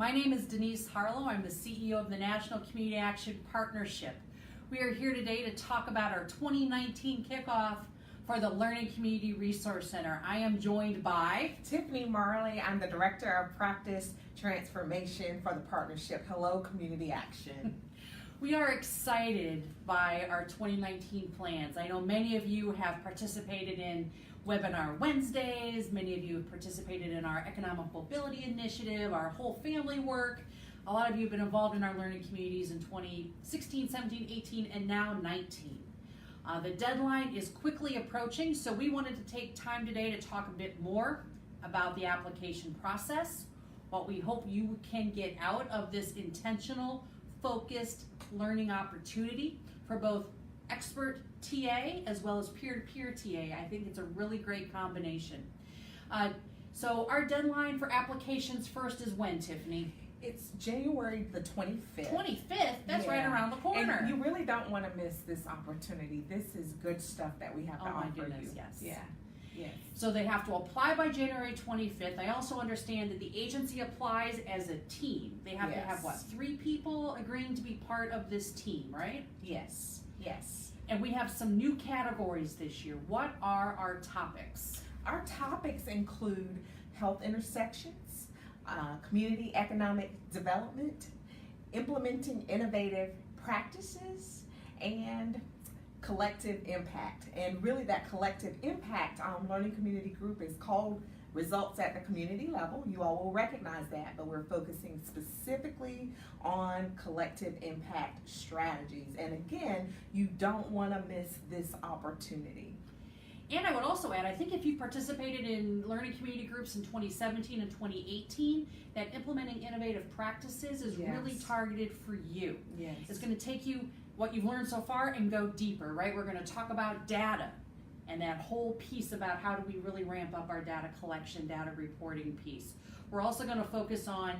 My name is Denise Harlow. I'm the CEO of the National Community Action Partnership. We are here today to talk about our 2019 kickoff for the Learning Community Resource Center. I am joined by Tiffany Marley. I'm the Director of Practice Transformation for the partnership. Hello, Community Action. We are excited by our 2019 plans. I know many of you have participated in Webinar Wednesdays, many of you have participated in our Economic Mobility Initiative, our whole family work. A lot of you have been involved in our learning communities in 2016, 17, 18, and now 19. The deadline is quickly approaching, so we wanted to take time today to talk a bit more about the application process, what we hope you can get out of this intentional, focused learning opportunity for both expert TA as well as peer-to-peer TA. I think it's a really great combination. So our deadline for applications first is when, Tiffany? It's January the 25th. 25th? That's right around the corner. And you really don't want to miss this opportunity. This is good stuff that we have to offer you. Yes. Yeah. Yes. So they have to apply by January 25th. I also understand that the agency applies as a team. They have to have, what, 3 people agreeing to be part of this team, right? Yes. Yes. And we have some new categories this year. What are our topics? Our topics include health intersections, community economic development, implementing innovative practices, and collective impact. And really that collective impact Learning Community Group is called Results at the Community Level. You all will recognize that, but we're focusing specifically on collective impact strategies. And again, you don't want to miss this opportunity. And I would also add, I think if you participated in learning community groups in 2017 and 2018, that implementing innovative practices is really targeted for you. Yes. It's going to take you what you've learned so far and go deeper, right? We're going to talk about data and that whole piece about how do we really ramp up our data collection, data reporting piece. We're also going to focus on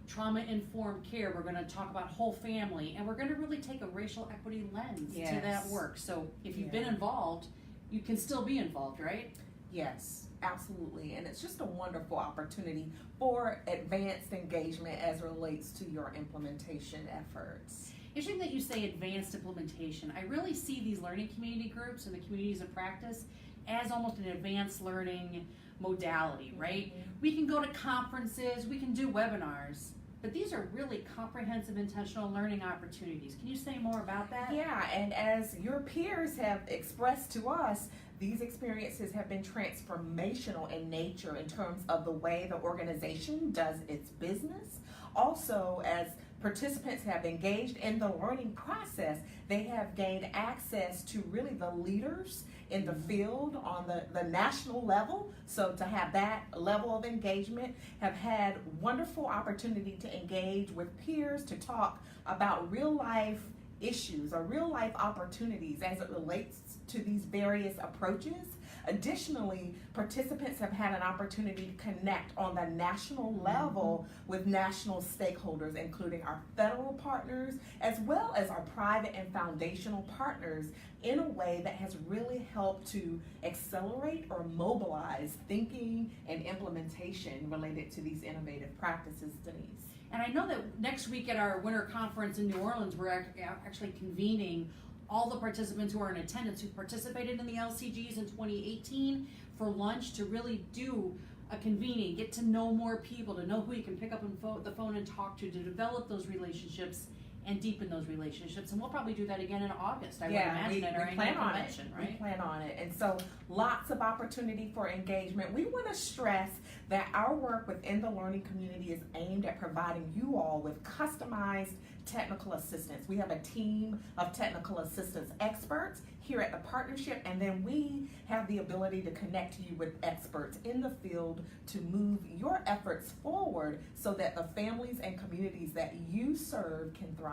trauma-informed care. We're going to talk about whole family, and we're going to really take a racial equity lens to that work. So if you've been involved, you can still be involved, right? Yes, absolutely. And it's just a wonderful opportunity for advanced engagement as it relates to your implementation efforts. Interesting that you say advanced implementation. I really see these learning community groups and the communities of practice as almost an advanced learning modality, right? We can go to conferences, we can do webinars, but these are really comprehensive intentional learning opportunities. Can you say more about that? Yeah, and as your peers have expressed to us, these experiences have been transformational in nature in terms of the way the organization does its business. Also, as participants have engaged in the learning process, they have gained access to really the leaders in the field on the national level. So to have that level of engagement, have had wonderful opportunity to engage with peers to talk about real life issues or real life opportunities as it relates to these various approaches. Additionally, participants have had an opportunity to connect on the national level with national stakeholders, including our federal partners, as well as our private and foundational partners, in a way that has really helped to accelerate or mobilize thinking and implementation related to these innovative practices, Denise. And I know that next week at our winter conference in New Orleans, we're actually convening all the participants who are in attendance who participated in the LCGs in 2018 for lunch to really do a convening, get to know more people, to know who you can pick up on the phone and talk to develop those relationships and deepen those relationships. And we'll probably do that again in August, I would imagine, at our annual convention, right? We plan on it. And so lots of opportunity for engagement. We want to stress that our work within the learning community is aimed at providing you all with customized technical assistance. We have a team of technical assistance experts here at the partnership, and then we have the ability to connect you with experts in the field to move your efforts forward so that the families and communities that you serve can thrive.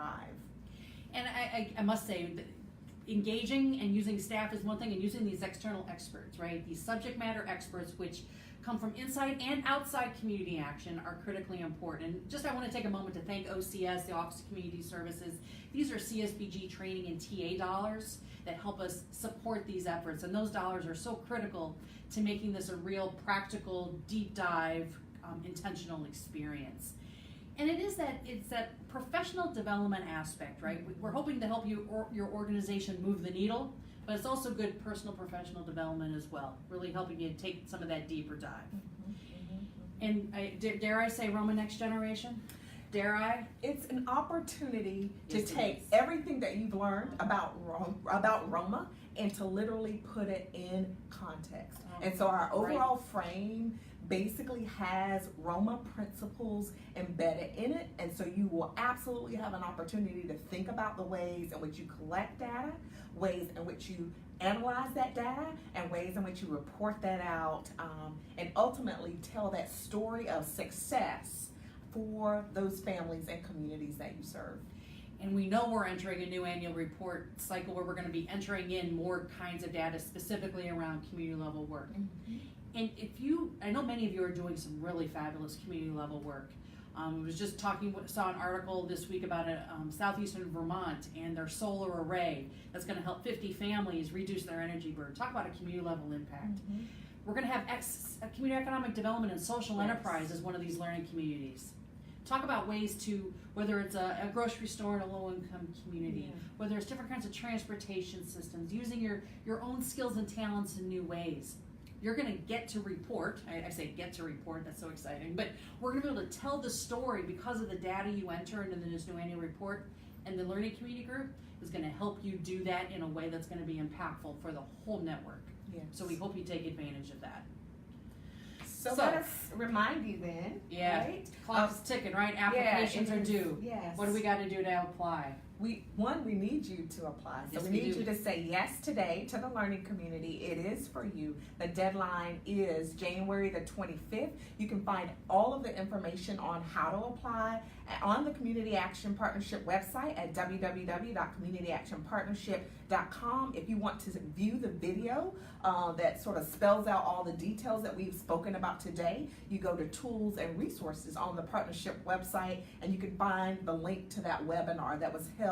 And I must say, engaging and using staff is one thing, and using these external experts, right? These subject matter experts, which come from inside and outside community action, are critically important. And just I want to take a moment to thank OCS, the Office of Community Services. These are CSBG training and TA dollars that help us support these efforts, and those dollars are so critical to making this a real practical, deep dive, intentional experience. And it's that professional development aspect, right? We're hoping to help you or your organization move the needle, but it's also good personal professional development as well, really helping you take some of that deeper dive. And dare I say Roma Next Generation? Dare I? It's an opportunity to Yes, it take is. everything that you've learned about Roma and to literally put it in context. And so our overall frame basically has Roma principles embedded in it, and so you will absolutely have an opportunity to think about the ways in which you collect data, ways in which you analyze that data, and ways in which you report that out, and ultimately tell that story of success for those families and communities that you serve. And we know we're entering a new annual report cycle where we're going to be entering in more kinds of data specifically around community level work. And I know many of you are doing some really fabulous community level work. I was just saw an article this week about southeastern Vermont and their solar array that's going to help 50 families reduce their energy burden. Talk about a community level impact. We're going to have community economic development and social enterprise as one of these learning communities. Talk about ways to, whether it's a grocery store in a low-income community, whether it's different kinds of transportation systems, using your own skills and talents in new ways. You're going to get to report, I say get to report, that's so exciting, but we're going to be able to tell the story because of the data you enter into this new annual report, and the learning community group is going to help you do that in a way that's going to be impactful for the whole network. Yes. So we hope you take advantage of that. So let us remind you then, right? Clock's ticking, right? Applications are due. Yes. What do we got to do to apply? We need you to apply. So Yes, we we need do. you to say yes today to the learning community. It is for you. The deadline is January the 25th. You can find all of the information on how to apply on the Community Action Partnership website at www.communityactionpartnership.com. If you want to view the video that sort of spells out all the details that we've spoken about today, you go to tools and resources on the partnership website, and you can find the link to that webinar that was held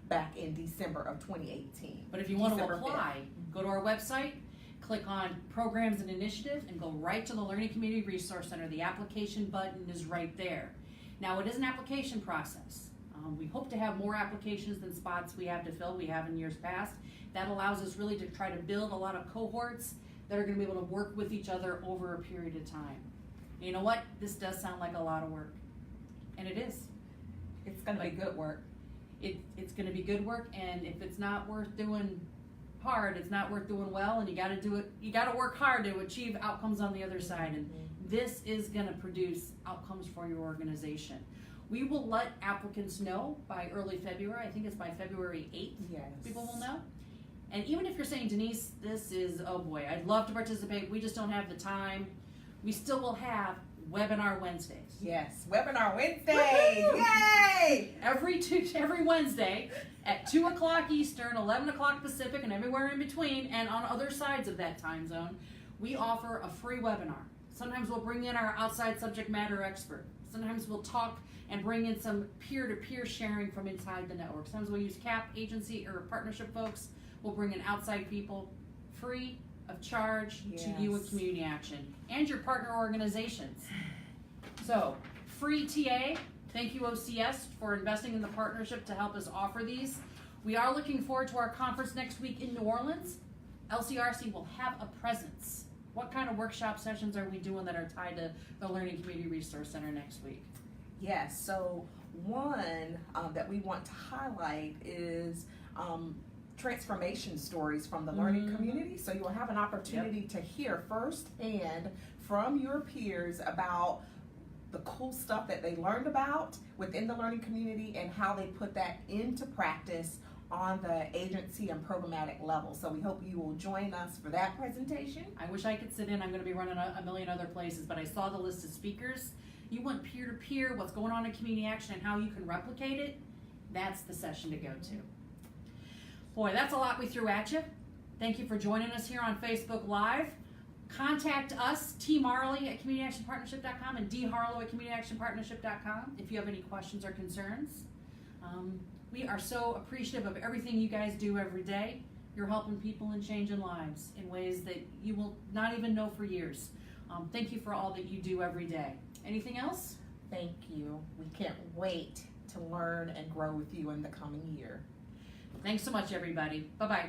back in December of 2018. But if you want to December apply, go to our website, click on Programs and Initiatives, and go right to the Learning Community Resource Center. The application button is right there. Now, it is an application process. We hope to have more applications than spots we have to fill. We have in years past. That allows us really to try to build a lot of cohorts that are going to be able to work with each other over a period of time. And you know what? This does sound like a lot of work. And it is. It's going to be good work. It's going to be good work, and if it's not worth doing hard, it's not worth doing well, and you got to do it. You got to work hard to achieve outcomes on the other side, and this is going to produce outcomes for your organization. We will let applicants know by early February. I think it's by February 8th. Yes. People will know. And even if you're saying, Denise, this is, oh boy, I'd love to participate, we just don't have the time, we still will have Webinar Wednesdays. Yes, Webinar Wednesday! Yay! Every Wednesday at 2 o'clock Eastern, 11 o'clock Pacific, and everywhere in between, and on other sides of that time zone, we offer a free webinar. Sometimes we'll bring in our outside subject matter expert. Sometimes we'll talk and bring in some peer-to-peer sharing from inside the network. Sometimes we'll use CAP agency or partnership folks. We'll bring in outside people, free of charge to you with Community Action and your partner organizations. So, free TA. Thank you, OCS, for investing in the partnership to help us offer these. We are looking forward to our conference next week in New Orleans. LCRC will have a presence. What kind of workshop sessions are we doing that are tied to the Learning Community Resource Center next week? Yes, so one that we want to highlight is transformation stories from the learning community. So you'll have an opportunity to hear firsthand from your peers about the cool stuff that they learned about within the learning community and how they put that into practice on the agency and programmatic level. So we hope you will join us for that presentation. I wish I could sit in. I'm going to be running a million other places, but I saw the list of speakers. You want peer-to-peer, what's going on in community action and how you can replicate it, that's the session to go to. Boy, that's a lot we threw at you. Thank you for joining us here on Facebook Live. Contact us, T. Marley at communityactionpartnership.com and D. Harlow at communityactionpartnership.com if you have any questions or concerns. We are so appreciative of everything you guys do every day. You're helping people and changing lives in ways that you will not even know for years. Thank you for all that you do every day. Anything else? Thank you. you. We can't wait to learn and grow with you in the coming year. Thanks so much, everybody. Bye-bye.